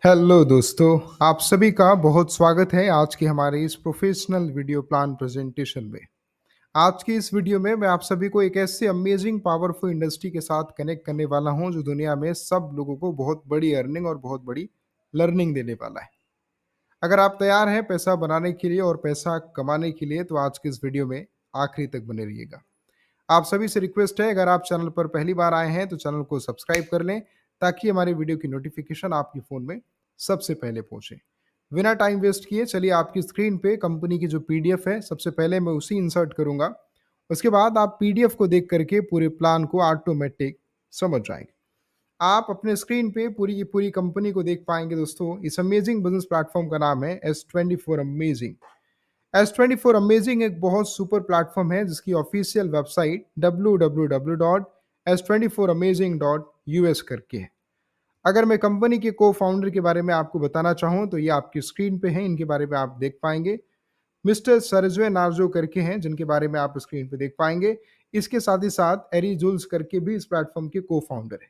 Hello दोस्तों, आप सभी का बहुत स्वागत है आज के हमारे इस प्रोफेशनल वीडियो प्लान प्रेजेंटेशन में। आज की इस वीडियो में मैं आप सभी को एक ऐसे अमेजिंग पावरफुल इंडस्ट्री के साथ कनेक्ट करने वाला हूं जो दुनिया में सब लोगों को बहुत बड़ी अर्निंग और बहुत बड़ी लर्निंग देने वाला है। अगर आप तैयार हैं पैसा बनाने के लिए और पैसा कमाने के लिए तो आज की इस वीडियो में आखिरी तक बने रहिएगा। आप सभी से रिक्वेस्ट है, अगर आप चैनल पर पहली बार आए हैं तो चैनल को सब्सक्राइब कर लें ताकि हमारी वीडियो की नोटिफिकेशन आपके फ़ोन में सबसे पहले पहुंचे। बिना टाइम वेस्ट किए चलिए आपकी स्क्रीन पे कंपनी की जो पीडीएफ है सबसे पहले मैं उसी इंसर्ट करूंगा। उसके बाद आप पीडीएफ को देख करके पूरे प्लान को ऑटोमेटिक समझ जाएंगे। आप अपने स्क्रीन पे पूरी की पूरी कंपनी को देख पाएंगे। दोस्तों, इस अमेजिंग बिजनेस प्लेटफॉर्म का नाम है S24 अमेजिंग। S24 अमेजिंग एक बहुत सुपर प्लेटफॉर्म है जिसकी ऑफिशियल वेबसाइट www.s24amazing.us करके है। अगर मैं कंपनी के को फाउंडर के बारे में आपको बताना चाहूँ तो ये आपकी स्क्रीन पे हैं, इनके बारे में आप देख पाएंगे। मिस्टर सरजवे नार्जो करके हैं जिनके बारे में आप स्क्रीन पे देख पाएंगे। इसके साथ ही साथ एरी जुल्स करके भी इस प्लेटफॉर्म के को फाउंडर है।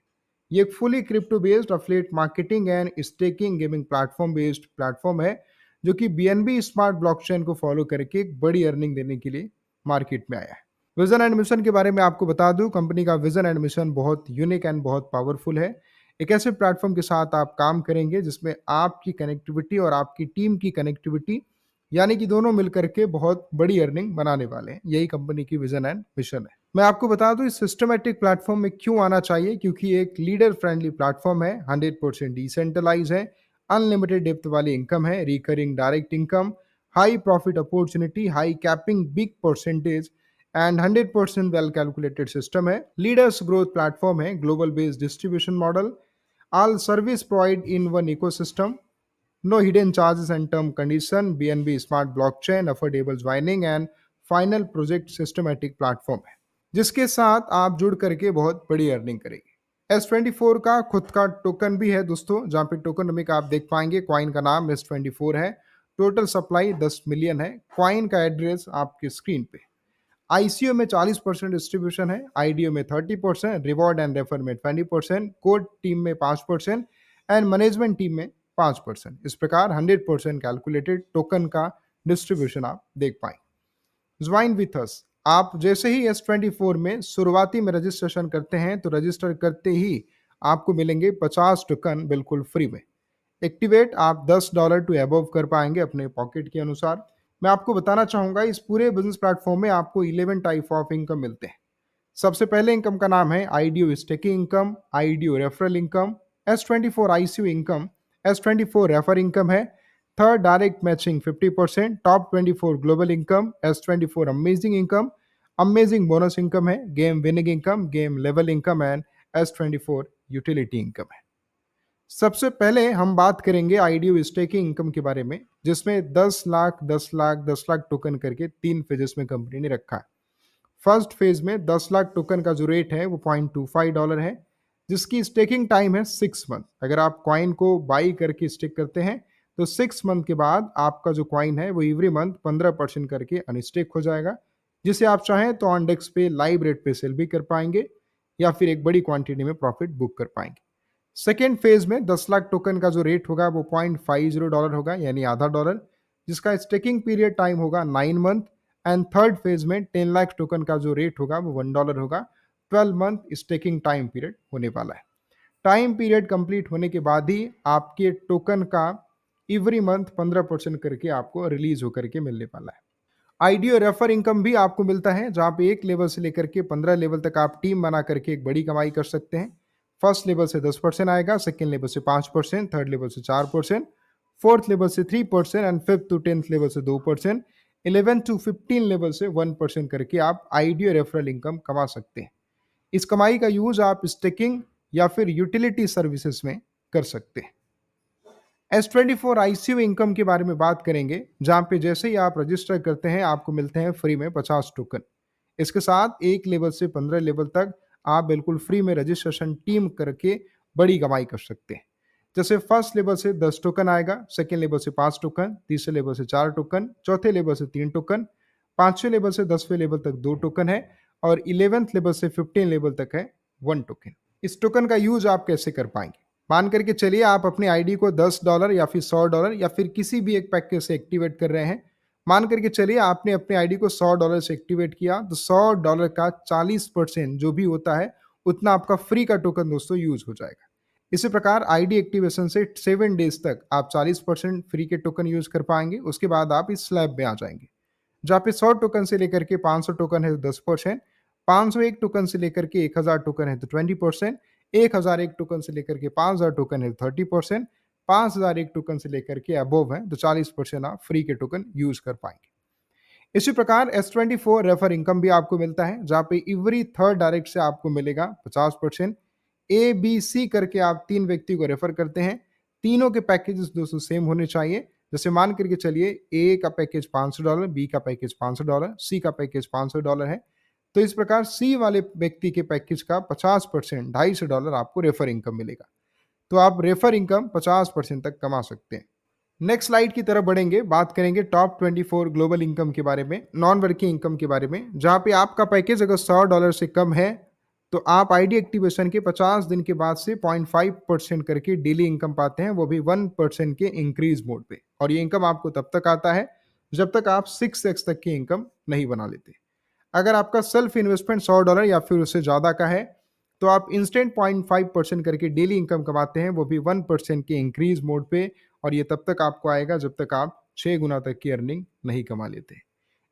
ये एक fully crypto based affiliate marketing and staking gaming platform based platform है जो कि बीएनबी स्मार्ट ब्लॉकचेन को फॉलो करके एक बड़ी अर्निंग देने के लिए मार्केट में आया है। विजन एंड मिशन के बारे में आपको बता दूं, कंपनी का विजन एंड मिशन बहुत यूनिक एंड बहुत पावरफुल है। एक ऐसे प्लेटफॉर्म के साथ आप काम करेंगे जिसमें आपकी कनेक्टिविटी और आपकी टीम की कनेक्टिविटी यानी कि दोनों मिलकर के बहुत बड़ी अर्निंग बनाने वाले हैं। यही कंपनी की विजन एंड मिशन है। मैं आपको बता दूं इस सिस्टमेटिक प्लेटफॉर्म में क्यों आना चाहिए, क्योंकि एक लीडर फ्रेंडली प्लेटफॉर्म है, 100% डिसेंट्रलाइज है, अनलिमिटेड डेप्थ वाली इनकम है, recurring direct income, high profit opportunity, high capping, big percentage and 100% well calculated system है। लीडर्स ग्रोथ प्लेटफॉर्म है, global based distribution model, all service provided in one ecosystem, no hidden charges and term condition, BNB smart blockchain, affordable joining and final project systematic platform है जिसके साथ आप जुड़ करके बहुत बड़ी अर्निंग करेंगे। S24 का खुद का टोकन भी है दोस्तों, जहाँ पे टोकन का आप देख पाएंगे। कॉइन का नाम S24 है। टोटल सप्लाई 10 मिलियन है। कॉइन का एड्रेस आपके स्क्रीन पे। आईसीओ में 40% डिस्ट्रीब्यूशन है, आईडीओ में 30%, रिवॉर्ड एंड रेफर में 20%, कोड टीम में 5% एंड मैनेजमेंट टीम में 5%। इस प्रकार 100% कैलकुलेटेड टोकन का डिस्ट्रीब्यूशन आप देख पाएंगे। ज्वाइन विथ अस, आप जैसे ही S24 में शुरुआती में रजिस्ट्रेशन करते हैं तो रजिस्टर करते ही आपको मिलेंगे 50 टोकन बिल्कुल फ्री में। एक्टिवेट आप $10 टू अबव कर पाएंगे अपने पॉकेट के अनुसार। मैं आपको बताना चाहूंगा इस पूरे बिजनेस प्लेटफॉर्म में आपको 11 टाइप ऑफ इनकम मिलते हैं। सबसे पहले इनकम का नाम है IDO staking income, IDO referral income, S24 ICU income, S24 refer income है। Third direct matching 50%, top 24 global income, S24 amazing income, amazing bonus income है, game winning income, game level income and S24 utility income है। सबसे पहले हम बात करेंगे IDO staking income के बारे में, जिसमें 10 लाख 10 लाख 10 लाख टोकन करके 3 फेजेस में कंपनी ने रखा है। फर्स्ट फेज में 10 लाख टोकन का जो रेट है वो $0.25 है, जिसकी स्टेकिंग टाइम है 6 मंथ। अगर आप कॉइन को बाई करके स्टेक करते हैं तो 6 मंथ के बाद आपका जो कॉइन है वो एवरी मंथ 15% करके अनस्टेक हो जाएगा, जिसे आप चाहें तो ऑन डेस्क पे लाइव रेट पे सेल भी कर पाएंगे या फिर एक बड़ी क्वांटिटी में प्रॉफिट बुक कर पाएंगे। सेकेंड फेज में 10 लाख टोकन का जो रेट होगा वो $0.50 होगा, यानी आधा डॉलर, जिसका स्टेकिंग पीरियड टाइम होगा 9 मंथ। एंड थर्ड फेज में 10 लाख टोकन का जो रेट होगा वो $1 होगा। 12 मंथ स्टेकिंग टाइम पीरियड होने वाला है। टाइम पीरियड कंप्लीट होने के बाद ही आपके टोकन का एवरी मंथ 15% करके आपको रिलीज होकर के मिलने वाला है। आईडीओ रेफर इनकम भी आपको मिलता है, जहां पे एक लेवल से लेकर के 15 लेवल तक आप टीम बना करके एक बड़ी कमाई कर सकते हैं। फर्स्ट लेवल से 10% आएगा, सेकेंड लेवल से 5%, थर्ड लेवल से 4%, फोर्थ लेवल से 3% and fifth to 10th level से 2%, 11 टू 15 लेवल से 1% करके आप आईडीओ रेफरल इनकम कमा सकते हैं। इस कमाई का यूज आप स्टेकिंग या फिर यूटिलिटी सर्विसेज में कर सकते हैं। S24 आईसीयू इनकम के बारे में बात करेंगे, जहां पे जैसे ही आप रजिस्टर करते हैं आपको मिलते हैं फ्री में 50 टोकन। इसके साथ एक लेवल से 15 लेवल तक आप बिल्कुल फ्री में रजिस्ट्रेशन टीम करके बड़ी कमाई कर सकते हैं। जैसे फर्स्ट लेवल से 10 टोकन आएगा, सेकेंड लेवल से 5 टोकन, तीसरे लेवल से 4 टोकन, चौथे लेवल से 3 टोकन, पांचवें लेवल से 10वें लेवल तक 2 टोकन है और 11th लेवल से 15 लेवल तक है 1 टोकन। इस टोकन का यूज आप कैसे कर पाएंगे? मान करके चलिए आप अपने आईडी को $10 या फिर $100 या फिर किसी भी एक पैकेज से एक्टिवेट कर रहे हैं। मान करके चलिए आपने अपने आईडी को $100 से एक्टिवेट किया, तो $100 का 40% जो भी होता है, उतना आपका फ्री का टोकन दोस्तों यूज़ हो जाएगा। इसी प्रकार आईडी एक्टिवेशन से 7 डेज़ तक आप 40% फ्री के टोकन यूज़ कर पाएँगे, उसके बाद आप इस स्लैब में आ जाएँगे। जहाँ पे 100 टोकन से लेकर के 500 टोकन है तो 10%, 501 टोकन से लेकर के 1000 टोकन है तो 20%, 1001 टोकन से लेकर के 5000 टोकन है तो 30%, 5001 टोकन से लेकर के अबोव है तो 40% आप फ्री के टोकन यूज कर पाएंगे। इसी प्रकार S24 रेफर इनकम भी आपको मिलता है, जहाँ पे एवरी थर्ड डायरेक्ट से आपको मिलेगा 50%। ए बी सी करके आप 3 व्यक्ति को रेफर करते हैं, तीनों के पैकेजेस दोस्तों सेम होने चाहिए। जैसे मान करके चलिए ए का पैकेज $500, बी का पैकेज $500, सी का पैकेज $500 है, तो इस प्रकार सी वाले व्यक्ति के पैकेज का 50% $250 आपको रेफर इनकम मिलेगा। तो आप रेफर इनकम 50% तक कमा सकते हैं। नेक्स्ट स्लाइड की तरफ बढ़ेंगे, बात करेंगे टॉप 24 ग्लोबल इनकम के बारे में, नॉन वर्किंग इनकम के बारे में, जहां पे आपका पैकेज अगर $100 से कम है तो आप आईडी एक्टिवेशन के 50 दिन के बाद से 0.5% करके डेली इनकम पाते हैं, वो भी 1% के इंक्रीज मोड पे। और ये इनकम आपको तब तक आता है जब तक आप 6x तक की इनकम नहीं बना लेते। अगर आपका सेल्फ इन्वेस्टमेंट $100 या फिर उससे ज़्यादा का है तो आप इंस्टेंट 0.5% करके डेली इनकम कमाते हैं, वो भी 1% के इंक्रीज मोड पे। और ये तब तक आपको आएगा जब तक आप 6 गुना तक की अर्निंग नहीं कमा लेते।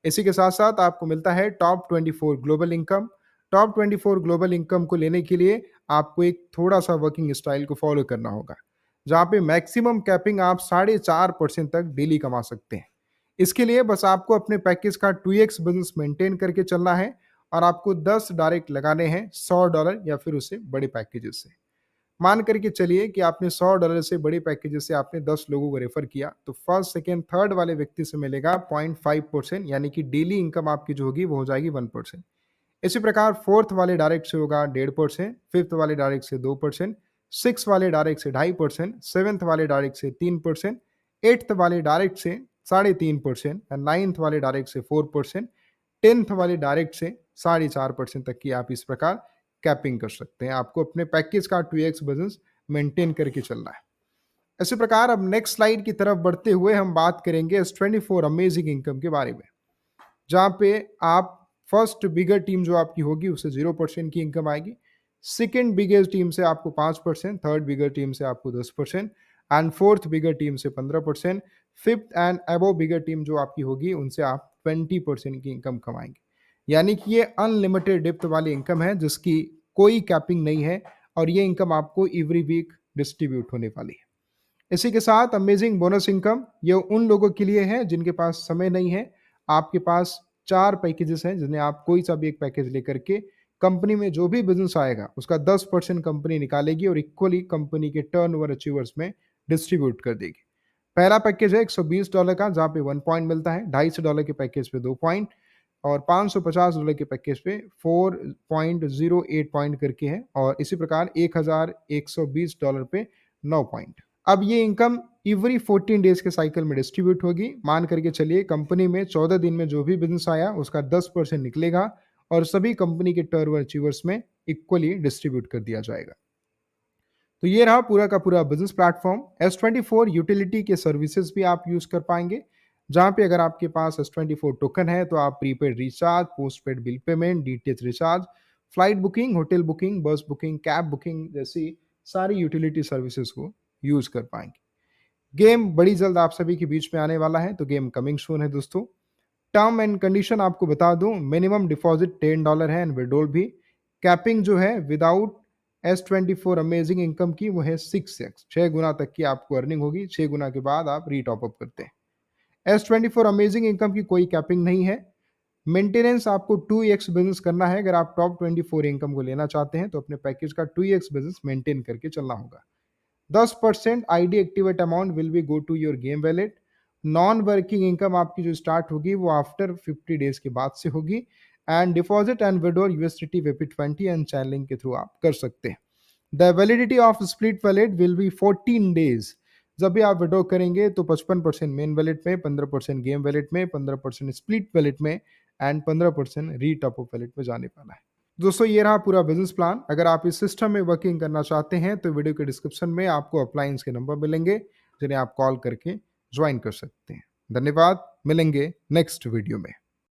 इसी के साथ साथ आपको मिलता है top 24 global income. Top 24 global income को लेने के लिए आपको एक थोड़ा सा वर्किंग स्टाइल को फॉलो करना होगा, जहाँ पे मैक्सिमम कैपिंग आप 4.5% तक डेली कमा सकते हैं। इसके लिए बस आपको अपने पैकेज का 2x बिजनेस मेंटेन करके चलना है और आपको 10 डायरेक्ट लगाने हैं $100 या फिर उससे बड़े पैकेजेस से। मान करके चलिए कि आपने $100 से बड़े पैकेजेस से आपने 10 लोगों को रेफर किया, तो फर्स्ट सेकेंड थर्ड वाले व्यक्ति से मिलेगा 0.5%, यानी कि डेली इनकम आपकी जो होगी वो हो जाएगी 1%। इसी प्रकार फोर्थ वाले डायरेक्ट से होगा 1.5%, फिफ्थ वाले डायरेक्ट से 2%, सिक्स वाले डायरेक्ट से 2.5%, सेवेंथ वाले डायरेक्ट से 3%, एट्थ वाले डायरेक्ट से 3.5%, नाइन्थ वाले डायरेक्ट से 4%, टेंथ वाले डायरेक्ट से 4.5% तक की आप इस प्रकार कैपिंग कर सकते हैं। आपको अपने पैकेज का 2x बिजनेस मेंटेन करके चलना है। इसी प्रकार अब नेक्स्ट स्लाइड की तरफ बढ़ते हुए हम बात करेंगे S24 अमेजिंग इनकम के बारे में, जहाँ पे आप फर्स्ट बिगर टीम जो आपकी होगी उससे 0% की इनकम आएगी, सेकेंड बिगेस्ट टीम से आपको 5%, थर्ड बिगर टीम से आपको 10% एंड फोर्थ बिगर टीम से 15%, fifth and above bigger team जो आपकी होगी उनसे आप 20% की इनकम कमाएंगे। यानी कि ये अनलिमिटेड डिप्थ वाली इनकम है जिसकी कोई कैपिंग नहीं है और ये इनकम आपको एवरी वीक डिस्ट्रीब्यूट होने वाली है। इसी के साथ अमेजिंग बोनस इनकम ये उन लोगों के लिए है जिनके पास समय नहीं है। आपके पास 4 पैकेजेस हैं जिन्हें आप कोई सा भी एक पैकेज लेकर के कंपनी में जो भी बिजनेस आएगा उसका 10% कंपनी निकालेगी और इक्वली कंपनी के टर्नओवर अचीवर्स में डिस्ट्रीब्यूट कर देगी। पहला पैकेज है $120 का, जहाँ पे 1 पॉइंट मिलता है, $250 के पैकेज पे 2 पॉइंट और $550 के पैकेज पे 4.08 पॉइंट करके है और इसी प्रकार $1120 पे 9 पॉइंट। अब ये इनकम एवरी 14 डेज के साइकिल में डिस्ट्रीब्यूट होगी। मान करके चलिए कंपनी में 14 दिन में जो भी बिजनेस आया उसका 10% निकलेगा और सभी कंपनी के टर्नओवर अचीवर्स में इक्वली डिस्ट्रीब्यूट कर दिया जाएगा। तो ये रहा पूरा का पूरा बिजनेस प्लेटफॉर्म। S24 यूटिलिटी के सर्विसेज भी आप यूज कर पाएंगे, जहां पे अगर आपके पास S24 टोकन है तो आप prepaid recharge, postpaid bill payment, DTH recharge, flight booking, hotel booking, बस बुकिंग, कैब बुकिंग जैसी सारी यूटिलिटी सर्विसेज को यूज कर पाएंगे। गेम बड़ी जल्द आप सभी के बीच में आने वाला है, तो गेम कमिंग सून है दोस्तों। टर्म एंड कंडीशन आपको बता दूं, मिनिमम डिपॉजिट $10 है एंड विड्रॉल भी। कैपिंग जो है विदाउट S24 अमेजिंग इनकम की वो है 6x, 6 गुना तक की आपको अर्निंग होगी। 6 गुना के बाद आप रीटॉप अप करते हैं। S24 अमेजिंग इनकम की कोई कैपिंग नहीं है। मेंटेनेंस आपको 2x बिजनेस करना है। अगर आप टॉप 24 इनकम को लेना चाहते हैं तो अपने पैकेज का 2x बिजनेस मेंटेन करके चलना होगा। 10% ID activate amount will be go to your game wallet. Non working income आपकी जो स्टार्ट होगी वो आफ्टर 50 डेज के बाद से होगी and deposit and withdrawal USDT WP20 and channelling के थ्रू आप कर सकते हैं। The validity of split wallet will be 14 days. जब भी आप विड्रॉ करेंगे तो 55% मेन वैलेट में, 15% गेम वैलेट में, 15% स्प्लिट वैलेट में एंड 15% री टॉप अप वैलेट में जाने वाला है। दोस्तों ये रहा पूरा बिजनेस प्लान। अगर आप इस सिस्टम में वर्किंग करना चाहते हैं तो वीडियो के डिस्क्रिप्शन में आपको अप्लायंस के नंबर मिलेंगे, जिन्हें आप कॉल करके ज्वाइन कर सकते हैं। धन्यवाद, मिलेंगे नेक्स्ट वीडियो में।